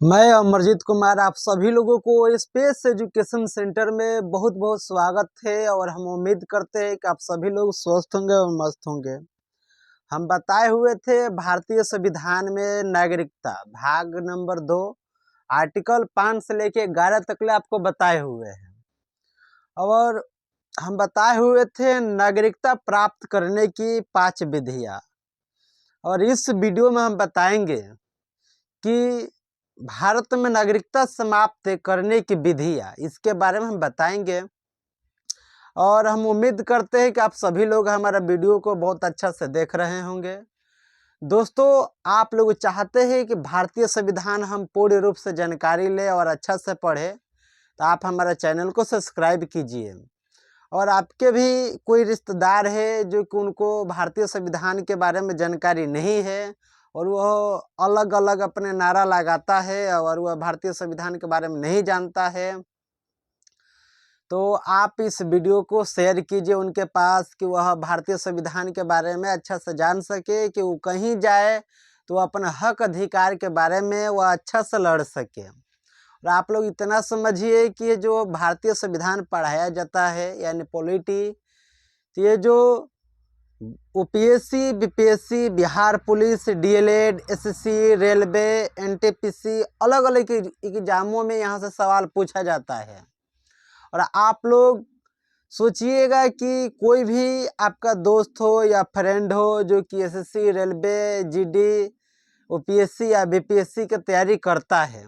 मैं अमरजीत कुमार आप सभी लोगों को स्पेस एजुकेशन सेंटर में बहुत बहुत स्वागत है और हम उम्मीद करते हैं कि आप सभी लोग स्वस्थ होंगे और मस्त होंगे। हम बताए हुए थे भारतीय संविधान में नागरिकता भाग नंबर 2 आर्टिकल 5 से लेके 11 तक ले आपको बताए हुए हैं और हम बताए हुए थे नागरिकता प्राप्त करने की 5 विधियां। और इस वीडियो में हम बताएंगे कि भारत में नागरिकता समाप्त करने की विधियां, इसके बारे में हम बताएंगे। और हम उम्मीद करते हैं कि आप सभी लोग हमारा वीडियो को बहुत अच्छा से देख रहे होंगे। दोस्तों, आप लोग चाहते हैं कि भारतीय संविधान हम पूर्ण रूप से जानकारी ले और अच्छा से पढ़े, तो आप हमारा चैनल को सब्सक्राइब कीजिए। और आपके भी कोई रिश्तेदार है जो कि उनको भारतीय संविधान के बारे में जानकारी नहीं है और वह अलग अलग अपने नारा लगाता है और वह भारतीय संविधान के बारे में नहीं जानता है, तो आप इस वीडियो को शेयर कीजिए उनके पास कि वह भारतीय संविधान के बारे में अच्छा से जान सके, कि वो कहीं जाए तो अपना हक अधिकार के बारे में वह अच्छा से लड़ सके। और आप लोग इतना समझिए कि जो भारतीय संविधान पढ़ाया जाता है यानी पॉलिटी, तो ये जो UPSC, BPSC, Bihar police, DElEd, SSC, railway, NTPC अलग अलग एग्जामों में यहाँ से सवाल पूछा जाता है। और आप लोग सोचिएगा कि कोई भी आपका दोस्त हो या फ्रेंड हो जो कि एसएससी, रेलवे, जीडी, यूपीएससी या बीपीएससी की तैयारी करता है,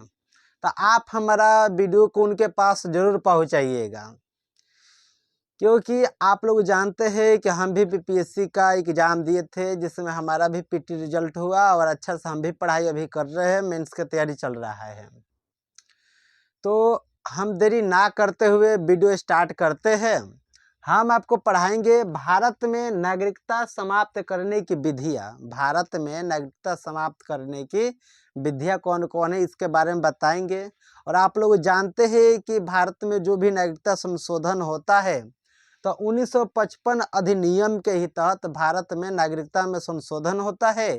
तो आप हमारा वीडियो को उनके पास ज़रूर पहुंचाइएगा, क्योंकि आप लोग जानते हैं कि हम भी बीपीएससी का एग्ज़ाम दिए थे जिसमें हमारा भी पीटी रिजल्ट हुआ और अच्छा से हम भी पढ़ाई अभी कर रहे हैं, मेंस की तैयारी चल रहा है। तो हम देरी ना करते हुए वीडियो स्टार्ट करते हैं। हम आपको पढ़ाएंगे भारत में नागरिकता समाप्त करने की विधियां। भारत में नागरिकता समाप्त करने की विधियां कौन कौन है इसके बारे में बताएंगे। और आप लोग जानते हैं कि भारत में जो भी नागरिकता संशोधन होता है तो 1955 अधिनियम के ही तहत भारत में नागरिकता में संशोधन होता है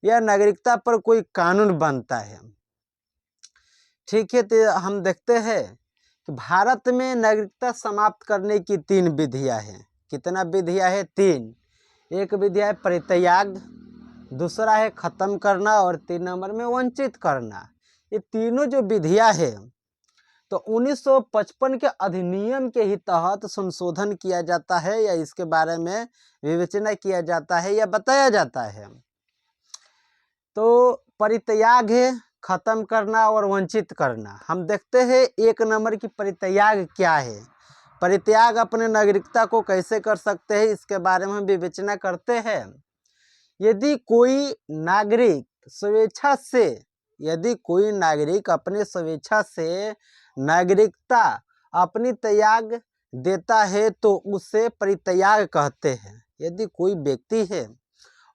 या नागरिकता पर कोई कानून बनता है। ठीक है, तो हम देखते हैं कि भारत में नागरिकता समाप्त करने की 3 विधियां हैं। कितना विधियां है? 3। एक विधि है परित्याग, दूसरा है खत्म करना और 3 नंबर में वंचित करना। ये तीनों जो विधियां हैं तो 1955 के अधिनियम के ही तहत संशोधन किया जाता है या इसके बारे में विवेचना किया जाता है या बताया जाता है। तो परित्याग है खत्म करना और वंचित करना। हम देखते हैं 1 नंबर की परित्याग क्या है। परित्याग अपने नागरिकता को कैसे कर सकते हैं इसके बारे में हम विवेचना करते हैं। यदि कोई नागरिक स्वेच्छा से, यदि कोई नागरिक अपने स्वेच्छा से नागरिकता अपनी त्याग देता है तो उसे परित्याग कहते हैं। यदि कोई व्यक्ति है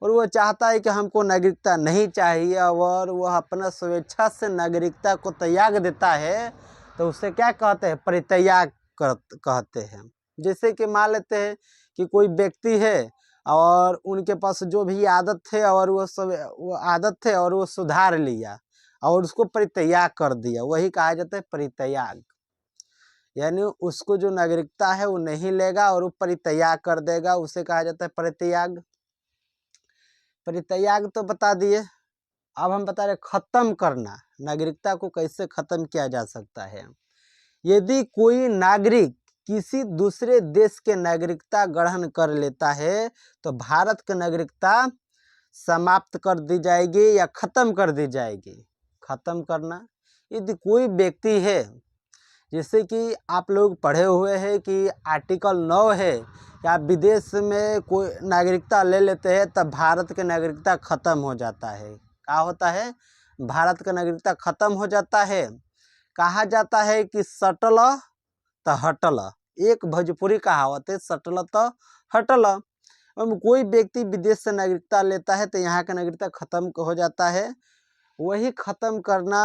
और वह चाहता है कि हमको नागरिकता नहीं चाहिए और वह अपना स्वेच्छा से नागरिकता को त्याग देता है तो उसे क्या कहते हैं? परित्याग कहते हैं। जैसे कि मान लेते हैं कि कोई व्यक्ति है और उनके पास जो भी आदत है और वो आदत है और वो सुधार लिया और उसको परित्याग कर दिया, वही कहा जाता है परित्याग। यानी उसको जो नागरिकता है वो नहीं लेगा और वो परित्याग कर देगा, उसे कहा जाता है परित्याग। परित्याग तो बता दिए। अब हम बता रहे खत्म करना। नागरिकता को कैसे खत्म किया जा सकता है? यदि कोई नागरिक किसी दूसरे देश के नागरिकता ग्रहण कर लेता है तो भारत की नागरिकता समाप्त कर दी जाएगी या खत्म कर दी जाएगी। खत्म करना, यदि कोई व्यक्ति है, जैसे कि आप लोग पढ़े हुए हैं कि आर्टिकल 9 है कि आप विदेश में कोई नागरिकता ले लेते हैं तब भारत की नागरिकता खत्म हो जाता है। क्या होता है? भारत का नागरिकता खत्म हो जाता है। कहा जाता है कि सटल त हटल। एक भोजपुरी कहावत है, सटल त हटल। अब कोई व्यक्ति विदेश से नागरिकता लेता है तो यहाँ का नागरिकता खत्म हो जाता है। वही खत्म करना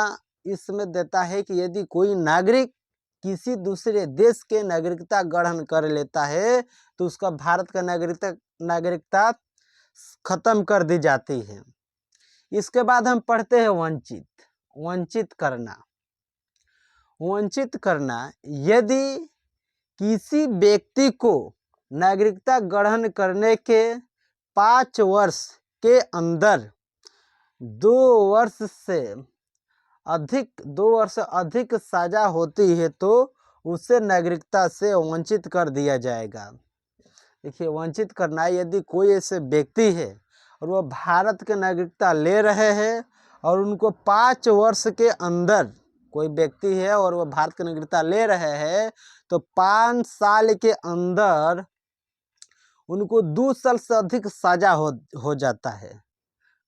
इसमें देता है कि यदि कोई नागरिक किसी दूसरे देश के नागरिकता ग्रहण कर लेता है तो उसका भारत का नागरिकता खत्म कर दी जाती है। इसके बाद हम पढ़ते हैं वंचित। वंचित करना। वंचित करना, यदि किसी व्यक्ति को नागरिकता ग्रहण करने के 5 वर्ष के अंदर 2 वर्ष से अधिक सजा होती है तो उसे नागरिकता से वंचित कर दिया जाएगा। देखिए, वंचित करना, यदि कोई ऐसे व्यक्ति है और वह भारत की नागरिकता ले रहे हैं और उनको 5 वर्ष के अंदर, कोई व्यक्ति है और वह भारत की नागरिकता ले रहे हैं तो 5 साल के अंदर उनको 2 साल से अधिक सजा हो जाता है।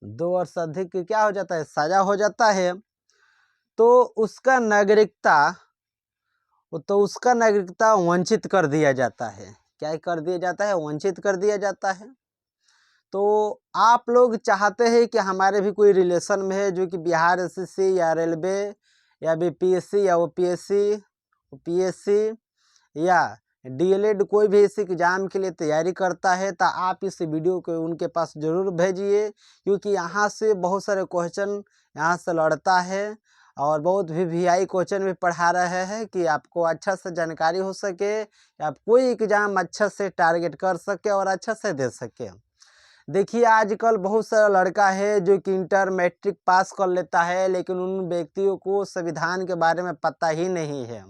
2 वर्ष से अधिक क्या हो जाता है? सजा हो जाता है। तो उसका नागरिकता वंचित कर दिया जाता है। क्या कर दिया जाता है? वंचित कर दिया जाता है। तो आप लोग चाहते हैं कि हमारे भी कोई रिलेशन में है जो कि बिहार एसएससी या रेलवे या बीपीएससी या ओपीएससी या डीएलएड कोई भी इस एग्ज़ाम के लिए तैयारी करता है, तो आप इस वीडियो को उनके पास ज़रूर भेजिए, क्योंकि यहाँ से बहुत सारे क्वेश्चन यहाँ से लड़ता है और बहुत वीवीआई क्वेश्चन भी पढ़ा रहे हैं कि आपको अच्छा से जानकारी हो सके, आप कोई एग्ज़ाम अच्छा से टारगेट कर सके और अच्छा से दे सके। देखिए, आजकल बहुत सारा लड़का है जो कि इंटर मैट्रिक पास कर लेता है, लेकिन उन व्यक्तियों को संविधान के बारे में पता ही नहीं है।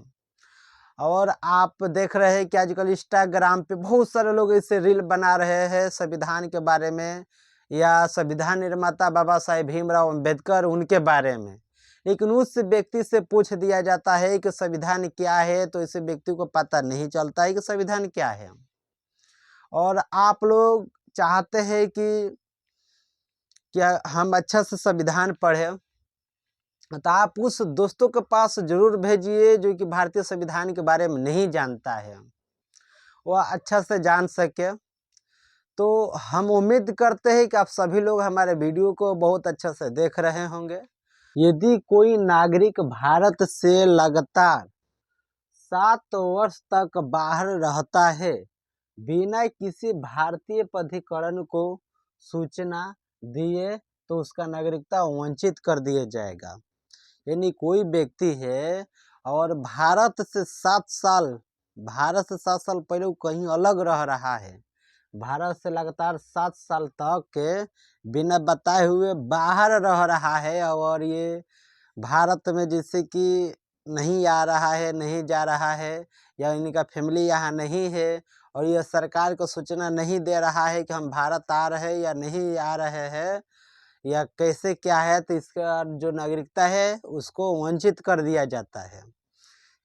और आप देख रहे हैं कि आजकल इंस्टाग्राम पे बहुत सारे लोग ऐसे रील बना रहे हैं संविधान के बारे में या संविधान निर्माता बाबा साहेब भीमराव अंबेडकर उनके बारे में, लेकिन उस व्यक्ति से पूछ दिया जाता है कि संविधान क्या है, तो इस व्यक्ति को पता नहीं चलता है कि संविधान क्या है। और आप लोग चाहते हैं कि क्या हम अच्छा से संविधान पढ़ें, तो आप उस दोस्तों के पास जरूर भेजिए जो कि भारतीय संविधान के बारे में नहीं जानता है, वह अच्छा से जान सके। तो हम उम्मीद करते हैं कि आप सभी लोग हमारे वीडियो को बहुत अच्छा से देख रहे होंगे। यदि कोई नागरिक भारत से लगातार 7 वर्ष तक बाहर रहता है बिना किसी भारतीय प्राधिकरण को सूचना दिए, तो उसका नागरिकता वंचित कर दिया जाएगा। यानी कोई व्यक्ति है और भारत से 7 साल पहले वो कहीं अलग रह रहा है, भारत से लगातार 7 साल तक के बिना बताए हुए बाहर रह रहा है और ये भारत में जैसे कि नहीं आ रहा है, नहीं जा रहा है, या इनका फैमिली यहाँ नहीं है और यह सरकार को सूचना नहीं दे रहा है कि हम भारत आ रहे हैं या नहीं आ रहे हैं या कैसे क्या है, तो इसका जो नागरिकता है उसको वंचित कर दिया जाता है।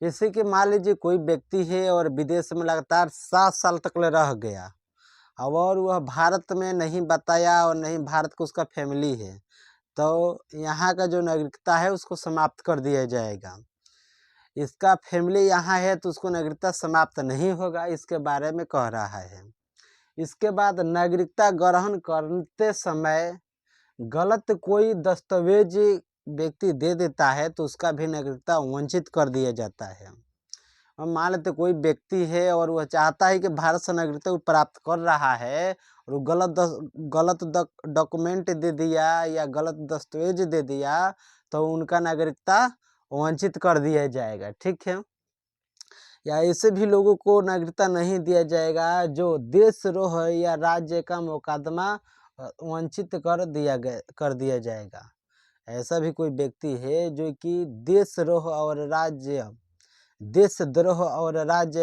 जैसे कि मान लीजिए कोई व्यक्ति है और विदेश में लगातार 7 साल तक रह गया और वह भारत में नहीं बताया और नहीं भारत को उसका फैमिली है, तो यहाँ का जो नागरिकता है उसको समाप्त कर दिया जाएगा। इसका फैमिली यहाँ है तो उसको नागरिकता समाप्त नहीं होगा, इसके बारे में कह रहा है। इसके बाद नागरिकता ग्रहण करते समय गलत कोई दस्तावेज व्यक्ति दे देता है तो उसका भी नागरिकता वंचित कर दिया जाता है। अब मान लेते कोई व्यक्ति है और वह चाहता है कि भारत से नागरिकता प्राप्त कर रहा है और वो गलत डॉक्यूमेंट दे दिया या गलत दस्तावेज दे दिया, तो उनका नागरिकता वंचित कर दिया जाएगा। ठीक है, या ऐसे भी लोगों को नागरिकता नहीं दिया जाएगा जो देशद्रोह या राज्य का मुकदमा वंचित कर दिया जाएगा। ऐसा भी कोई व्यक्ति है जो कि देशद्रोह और राज्य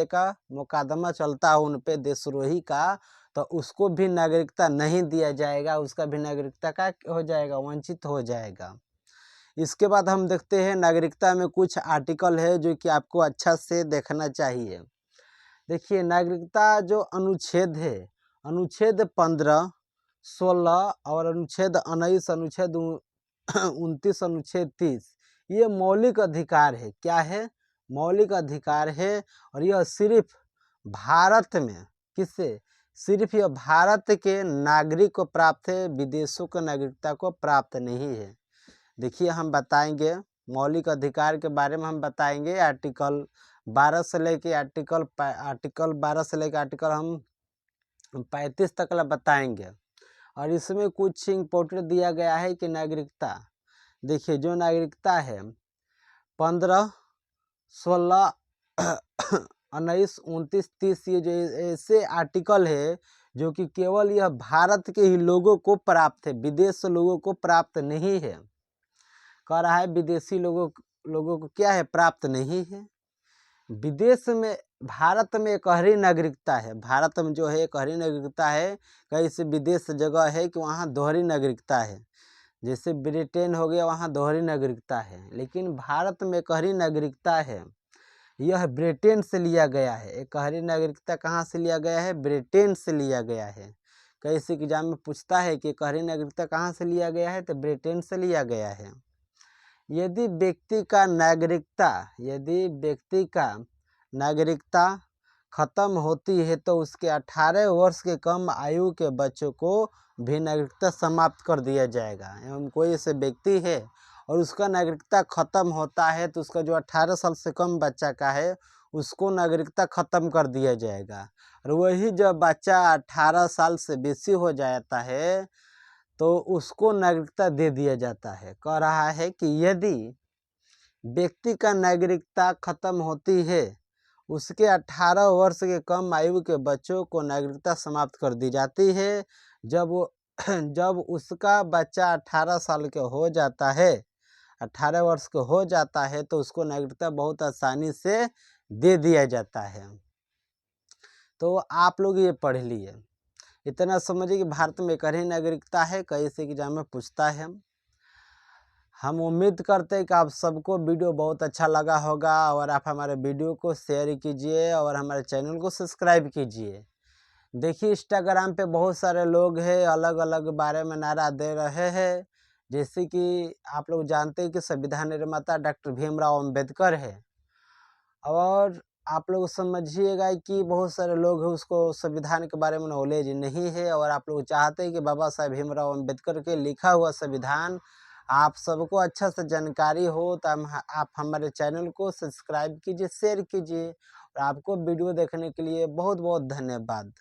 का मुकदमा चलता है उन पे, देशद्रोही का, तो उसको भी नागरिकता नहीं दिया जाएगा, उसका भी नागरिकता का हो जाएगा, वंचित हो जाएगा। इसके बाद हम देखते हैं नागरिकता में कुछ आर्टिकल है जो कि आपको अच्छा से देखना चाहिए। देखिए, नागरिकता जो अनुच्छेद है, अनुच्छेद 15, 16 और अनुच्छेद 19, अनुच्छेद 29, अनुच्छेद 30, ये मौलिक अधिकार है। क्या है? मौलिक अधिकार है। और यह सिर्फ भारत में सिर्फ यह भारत के नागरिक को प्राप्त है, विदेशों के नागरिकता को प्राप्त नहीं है। देखिए, हम बताएंगे मौलिक अधिकार के बारे में, हम बताएंगे आर्टिकल 12 से लेके आर्टिकल 12 से लेकर आर्टिकल हम 35 तक बताएंगे। और इसमें कुछ इम्पोर्टेंट दिया गया है कि नागरिकता देखिए जो नागरिकता है 15, 16, 19, 29, 30 ये जो ऐसे आर्टिकल है जो कि केवल यह भारत के ही लोगों को प्राप्त है, विदेश से लोगों को प्राप्त नहीं है। कह रहा है विदेशी लोगों को क्या है, प्राप्त नहीं है। विदेश में, भारत में एक अहरी नागरिकता है, भारत में जो है एक अहरी नागरिकता है। कई से विदेश जगह है कि वहाँ दोहरी नागरिकता है, जैसे ब्रिटेन हो गया, वहाँ दोहरी नागरिकता है। लेकिन भारत में एक अहरी नागरिकता है, यह ब्रिटेन से लिया गया है। एक अहरी नागरिकता कहाँ से लिया गया है, ब्रिटेन से लिया गया है। कई से एग्जाम में पूछता है कि एक अहरी नागरिकता कहाँ से लिया गया है, तो ब्रिटेन से लिया गया है। यदि व्यक्ति का नागरिकता खत्म होती है तो उसके 18 वर्ष के कम आयु के बच्चों को भी नागरिकता समाप्त कर दिया जाएगा। एवं कोई ऐसे व्यक्ति है और उसका नागरिकता खत्म होता है तो उसका जो 18 साल से कम बच्चा का है उसको नागरिकता खत्म कर दिया जाएगा। और वही जब बच्चा 18 साल से बेसी हो जाता है तो उसको नागरिकता दे दिया जाता है। कह रहा है कि यदि व्यक्ति का नागरिकता खत्म होती है, उसके 18 वर्ष के कम आयु के बच्चों को नागरिकता समाप्त कर दी जाती है। जब उसका बच्चा 18 साल के हो जाता है, 18 वर्ष के हो जाता है तो उसको नागरिकता बहुत आसानी से दे दिया जाता है। तो आप लोग ये पढ़ लिए, इतना समझिए कि भारत में एक ही नागरिकता है। कई से एग्जाम में पूछता है। हम उम्मीद करते हैं कि आप सबको वीडियो बहुत अच्छा लगा होगा और आप हमारे वीडियो को शेयर कीजिए और हमारे चैनल को सब्सक्राइब कीजिए। देखिए इंस्टाग्राम पे बहुत सारे लोग हैं, अलग अलग बारे में नारा दे रहे हैं। जैसे कि आप लोग जानते हैं कि संविधान निर्माता डॉक्टर भीमराव अंबेडकर है, और आप लोग समझिएगा कि बहुत सारे लोग हैं उसको संविधान के बारे में नॉलेज नहीं है, और आप लोग चाहते हैं कि बाबा साहेब भीमराव अंबेडकर के लिखा हुआ संविधान आप सबको अच्छा से जानकारी हो, तो आप हमारे चैनल को सब्सक्राइब कीजिए, शेयर कीजिए। और आपको वीडियो देखने के लिए बहुत बहुत धन्यवाद।